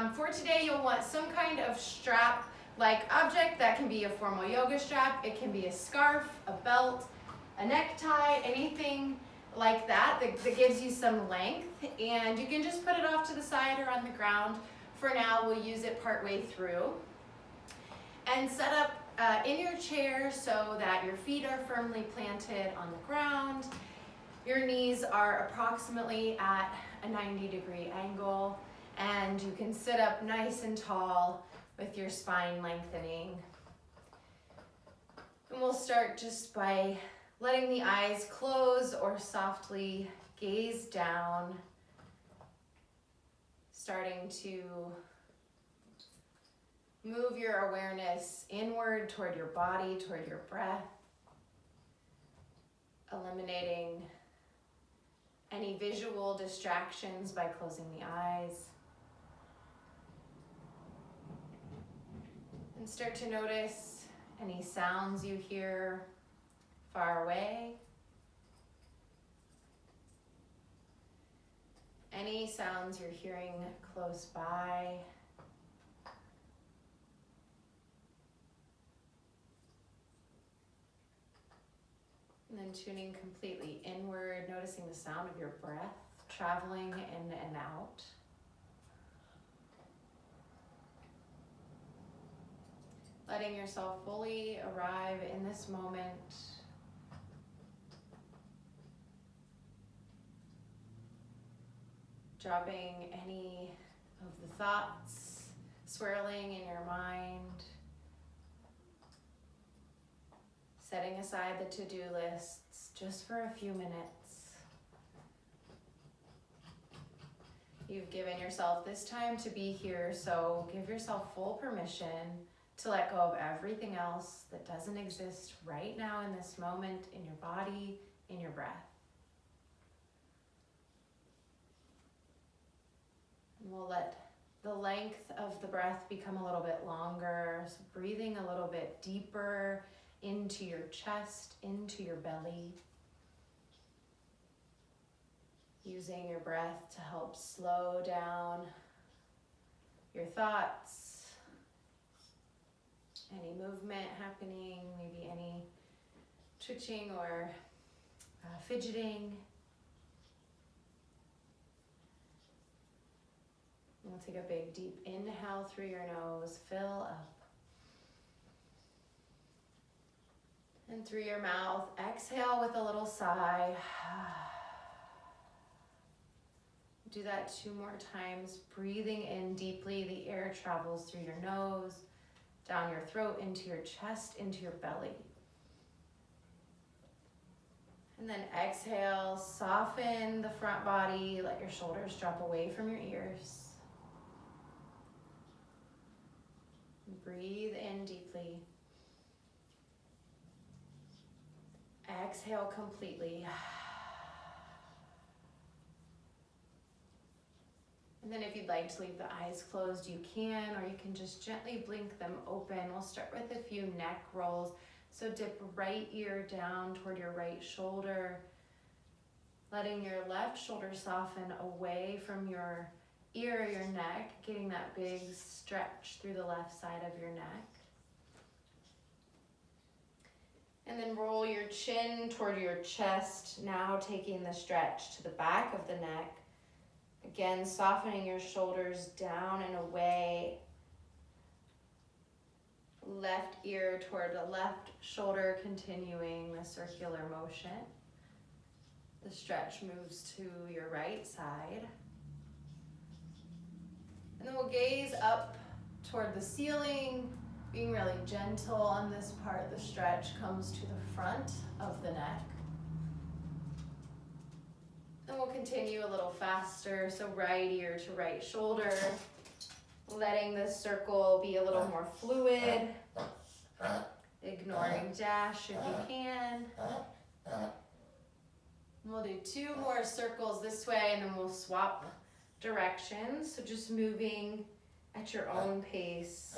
For today, you'll want some kind of strap-like object. That can be a formal yoga strap. It can be a scarf, a belt, a necktie, anything like that gives you some length. And you can just put it off to the side or on the ground. For now, we'll use it partway through. And set up in your chair so that your feet are firmly planted on the ground. Your knees are approximately at a 90-degree angle, and you can sit up nice and tall with your spine lengthening. And we'll start just by letting the eyes close or softly gaze down, starting to move your awareness inward toward your body, toward your breath, eliminating any visual distractions by closing the eyes. And start to notice any sounds you hear far away, any sounds you're hearing close by. And then tuning completely inward, noticing the sound of your breath traveling in and out. Letting yourself fully arrive in this moment. Dropping any of the thoughts swirling in your mind. Setting aside the to-do lists just for a few minutes. You've given yourself this time to be here, so give yourself full permission to let go of everything else that doesn't exist right now in this moment, in your body, in your breath. And we'll let the length of the breath become a little bit longer, so breathing a little bit deeper into your chest, into your belly. Using your breath to help slow down your thoughts, any movement happening, maybe any twitching or fidgeting. We'll take a big deep inhale through your nose, fill up. And through your mouth, exhale with a little sigh. Do that 2 more times, breathing in deeply. The air travels through your nose, down your throat, into your chest, into your belly. And then exhale, soften the front body, let your shoulders drop away from your ears. Breathe in deeply. Exhale completely. And then if you'd like to leave the eyes closed, you can, or you can just gently blink them open. We'll start with a few neck rolls. So dip right ear down toward your right shoulder, letting your left shoulder soften away from your ear or your neck, getting that big stretch through the left side of your neck. And then roll your chin toward your chest, now taking the stretch to the back of the neck. Again, softening your shoulders down and away. Left ear toward the left shoulder, continuing the circular motion. The stretch moves to your right side. And then we'll gaze up toward the ceiling, being really gentle on this part. The stretch comes to the front of the neck. And we'll continue a little faster. So right ear to right shoulder, letting the circle be a little more fluid. Ignoring dash if you can. And we'll do 2 more circles this way, and then we'll swap directions. So just moving at your own pace.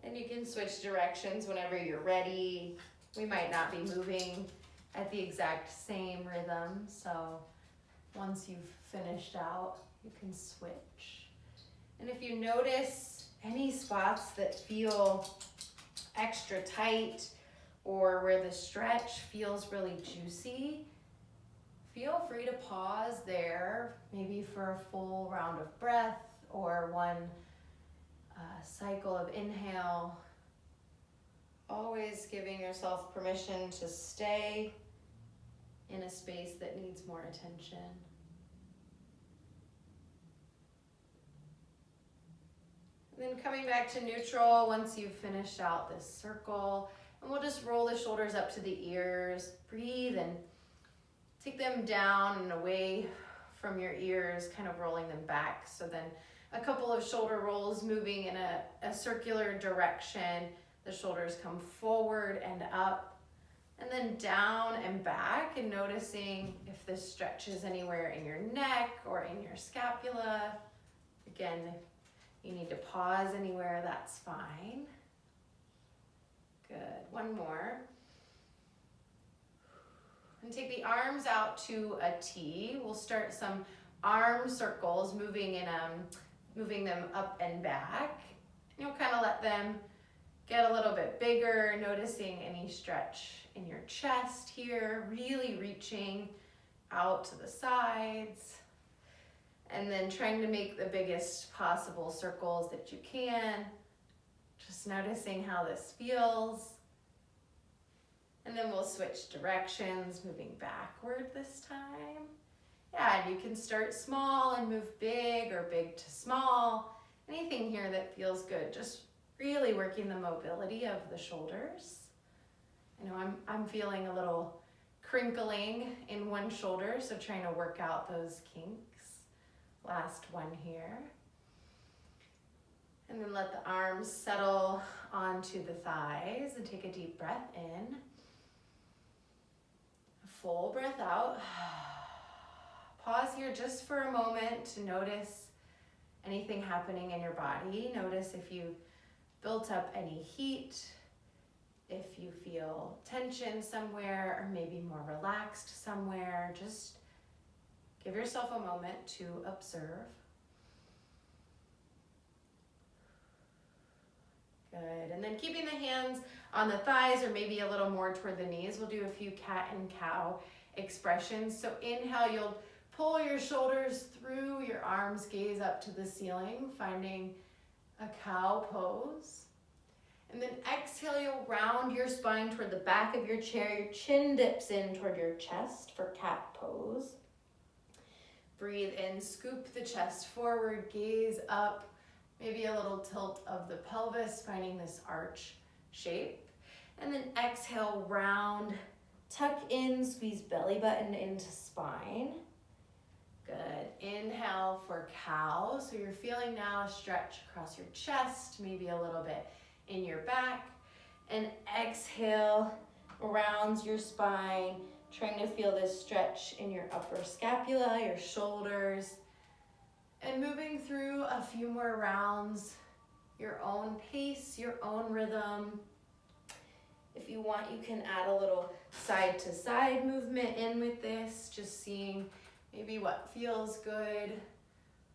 And you can switch directions whenever you're ready. We might not be moving at the exact same rhythm. So once you've finished out, you can switch. And if you notice any spots that feel extra tight or where the stretch feels really juicy, feel free to pause there, maybe for a full round of breath or one cycle of inhale. Always giving yourself permission to stay in a space that needs more attention. And then coming back to neutral once you've finished out this circle. And we'll just roll the shoulders up to the ears. Breathe and take them down and away from your ears, kind of rolling them back. So then a couple of shoulder rolls moving in a circular direction. The shoulders come forward and up, and then down and back, and noticing if this stretches anywhere in your neck or in your scapula. Again, if you need to pause anywhere, that's fine. Good, one more. And take the arms out to a T. We'll start some arm circles, moving them up and back. You'll kind of let them get a little bit bigger, noticing any stretch in your chest here, really reaching out to the sides. And then trying to make the biggest possible circles that you can. Just noticing how this feels. And then we'll switch directions, moving backward this time. Yeah, and you can start small and move big or big to small. Anything here that feels good. Just really working the mobility of the shoulders. I know I'm feeling a little crinkling in one shoulder, so trying to work out those kinks. Last one here. And then let the arms settle onto the thighs and take a deep breath in. A full breath out. Pause here just for a moment to notice anything happening in your body. Notice if you built up any heat, if you feel tension somewhere, or maybe more relaxed somewhere. Just give yourself a moment to observe. Good, and then keeping the hands on the thighs or maybe a little more toward the knees. We'll do a few cat and cow expressions. So inhale, you'll pull your shoulders through, your arms gaze up to the ceiling, finding a cow pose. And then exhale, you'll round your spine toward the back of your chair. Your chin dips in toward your chest for cat pose. Breathe in, scoop the chest forward, gaze up, maybe a little tilt of the pelvis, finding this arch shape. And then exhale, round, tuck in, squeeze belly button into spine. Good. Inhale for cow. So you're feeling now a stretch across your chest, maybe a little bit in your back. And exhale, rounds your spine, trying to feel this stretch in your upper scapula, your shoulders. And moving through a few more rounds, your own pace, your own rhythm. If you want, you can add a little side to side movement in with this, just seeing maybe what feels good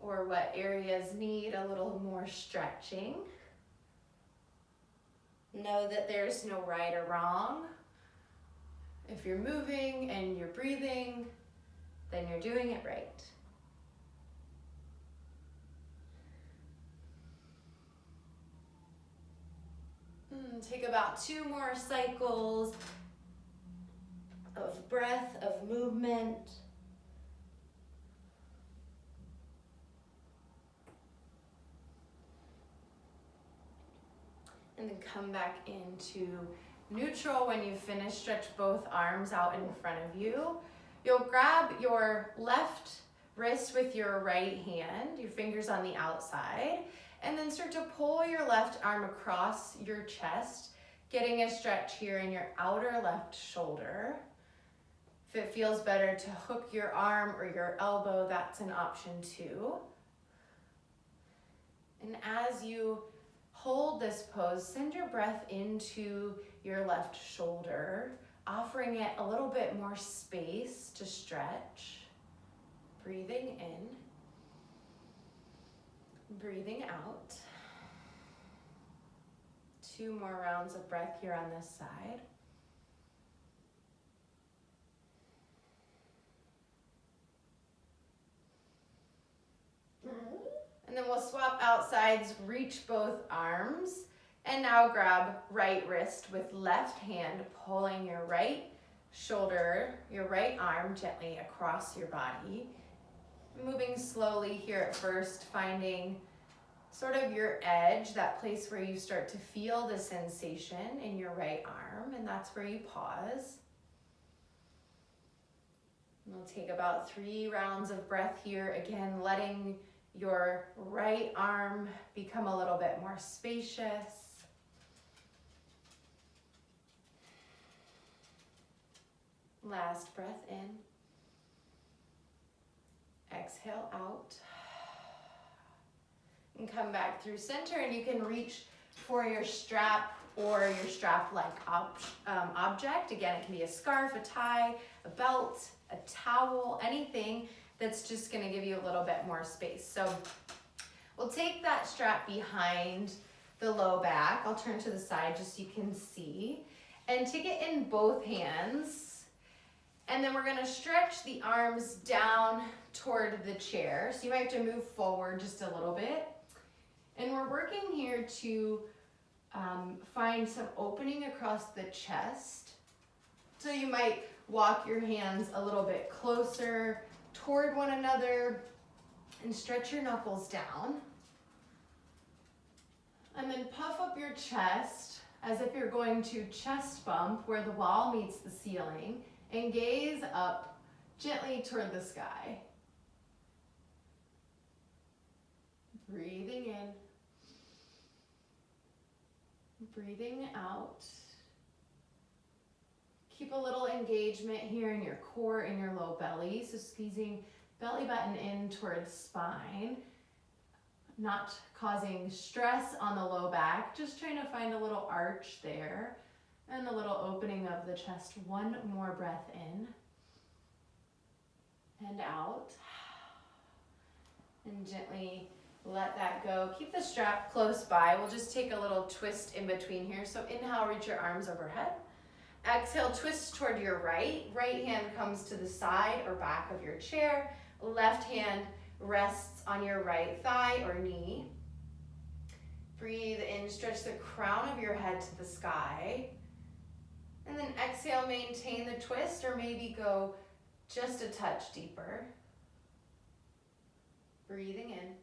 or what areas need a little more stretching. Know that there's no right or wrong. If you're moving and you're breathing, then you're doing it right. Take about 2 more cycles of breath, of movement. And then come back into neutral when you finish. Stretch both arms out in front of you. You'll grab your left wrist with your right hand, your fingers on the outside, and then start to pull your left arm across your chest, getting a stretch here in your outer left shoulder. If it feels better to hook your arm or your elbow, that's an option too. And as you hold this pose, send your breath into your left shoulder, offering it a little bit more space to stretch. Breathing in, breathing out. 2 more rounds of breath here on this side. And then we'll swap out sides, reach both arms, and now grab right wrist with left hand, pulling your right shoulder, your right arm gently across your body. Moving slowly here at first, finding sort of your edge, that place where you start to feel the sensation in your right arm, and that's where you pause. And we'll take about 3 rounds of breath here, again, letting your right arm become a little bit more spacious. Last breath in. Exhale out. And come back through center, and you can reach for your strap or your strap-like object. Again, it can be a scarf, a tie, a belt, a towel, anything that's just gonna give you a little bit more space. So we'll take that strap behind the low back. I'll turn to the side just so you can see. And take it in both hands. And then we're gonna stretch the arms down toward the chair. So you might have to move forward just a little bit. And we're working here to find some opening across the chest. So you might walk your hands a little bit closer toward one another and stretch your knuckles down. And then puff up your chest as if you're going to chest bump where the wall meets the ceiling, and gaze up gently toward the sky. Breathing in, breathing out. Keep a little engagement here in your core and your low belly. So squeezing belly button in towards spine, not causing stress on the low back, just trying to find a little arch there and a little opening of the chest. 1 more breath in and out. And gently let that go. Keep the strap close by. We'll just take a little twist in between here. So inhale, reach your arms overhead. Exhale, twist toward your right. Right hand comes to the side or back of your chair. Left hand rests on your right thigh or knee. Breathe in, stretch the crown of your head to the sky. And then exhale, maintain the twist or maybe go just a touch deeper. Breathing in.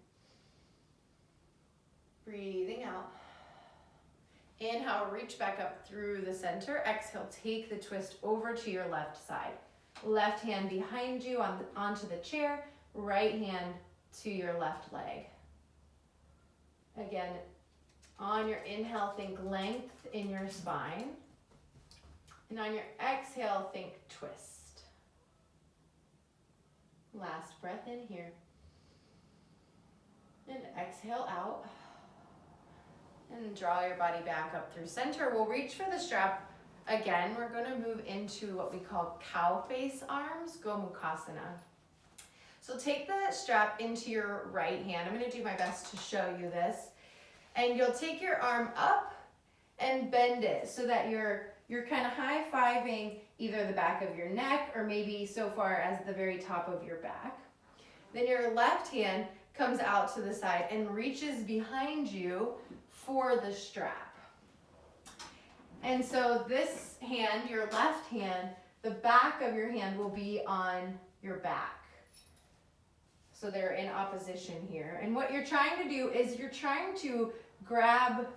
Breathing out. Inhale, reach back up through the center. Exhale, take the twist over to your left side. Left hand behind you onto the chair. Right hand to your left leg. Again, on your inhale, think length in your spine. And on your exhale, think twist. Last breath in here. And exhale out. And draw your body back up through center. We'll reach for the strap again. We're going to move into what we call cow face arms, Gomukhasana. So take the strap into your right hand. I'm going to do my best to show you this. And you'll take your arm up and bend it so that you're kind of high-fiving either the back of your neck or maybe so far as the very top of your back. Then your left hand comes out to the side and reaches behind you for the strap. And so this hand, your left hand, the back of your hand will be on your back. So they're in opposition here. And what you're trying to do is you're trying to grab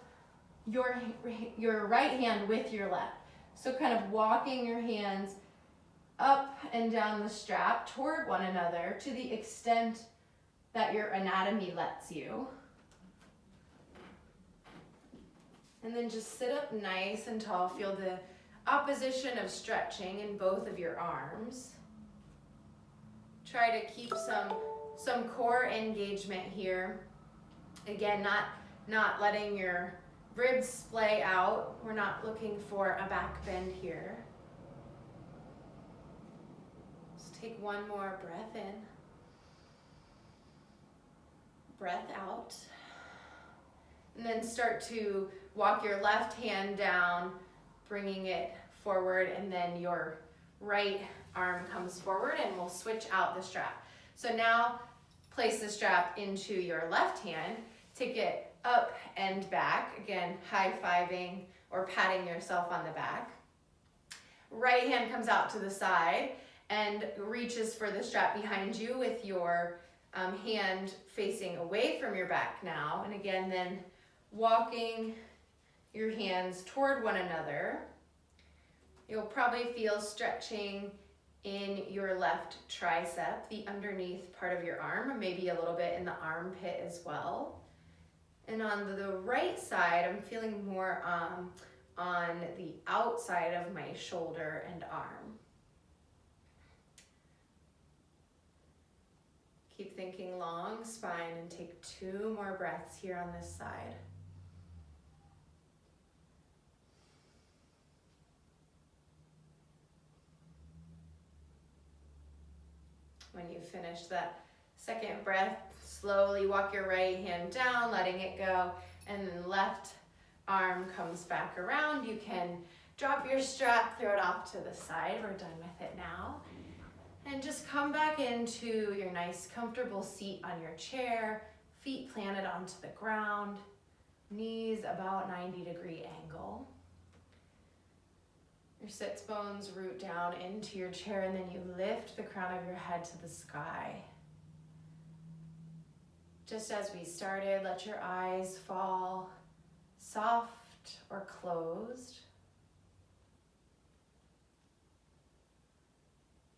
your right hand with your left. So kind of walking your hands up and down the strap toward one another to the extent that your anatomy lets you. And then just sit up nice and tall. Feel the opposition of stretching in both of your arms. Try to keep some core engagement here. Again, not letting your ribs splay out. We're not looking for a back bend here. Take one more breath in. Breath out. And then start to walk your left hand down, bringing it forward, and then your right arm comes forward, and we'll switch out the strap. So now place the strap into your left hand, take it up and back, again, high-fiving or patting yourself on the back. Right hand comes out to the side and reaches for the strap behind you with your hand facing away from your back now. And again, then walking your hands toward one another. You'll probably feel stretching in your left tricep, the underneath part of your arm, maybe a little bit in the armpit as well. And on the right side, I'm feeling more on the outside of my shoulder and arm. Keep thinking long spine and take 2 more breaths here on this side. When you finish that second breath, slowly walk your right hand down, letting it go, and then left arm comes back around. You can drop your strap, throw it off to the side. We're done with it now. And just come back into your nice comfortable seat on your chair, feet planted onto the ground, knees about 90-degree angle. Your sits bones root down into your chair, and then you lift the crown of your head to the sky. Just as we started, let your eyes fall soft or closed.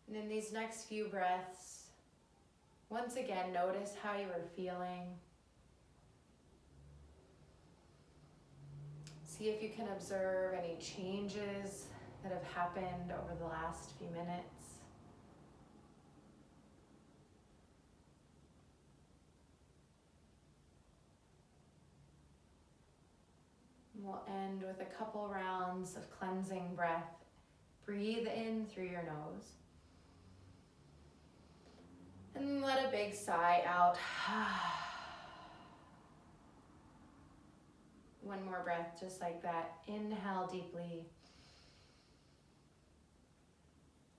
And in these next few breaths, once again, notice how you are feeling. See if you can observe any changes that have happened over the last few minutes. And we'll end with a couple rounds of cleansing breath. Breathe in through your nose. And let a big sigh out. One more breath just like that. Inhale deeply.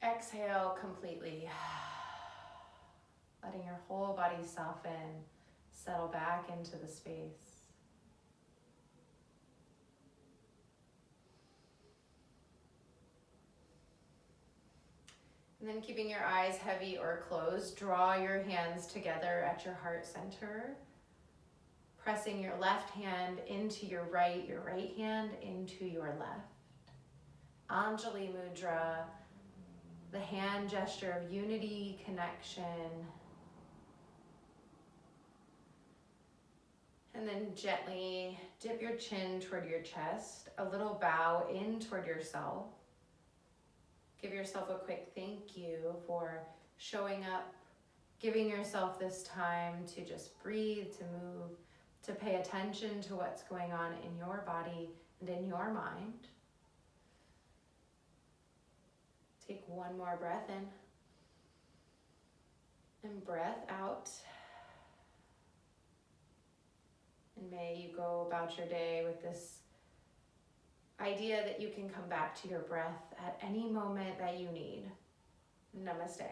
Exhale completely. Letting your whole body soften, settle back into the space. And then keeping your eyes heavy or closed, draw your hands together at your heart center. Pressing your left hand into your right hand into your left. Anjali Mudra, the hand gesture of unity, connection. And then gently dip your chin toward your chest, a little bow in toward yourself. Give yourself a quick thank you for showing up, giving yourself this time to just breathe, to move, to pay attention to what's going on in your body and in your mind. Take one more breath in and breath out. And may you go about your day with this idea that you can come back to your breath at any moment that you need. Namaste.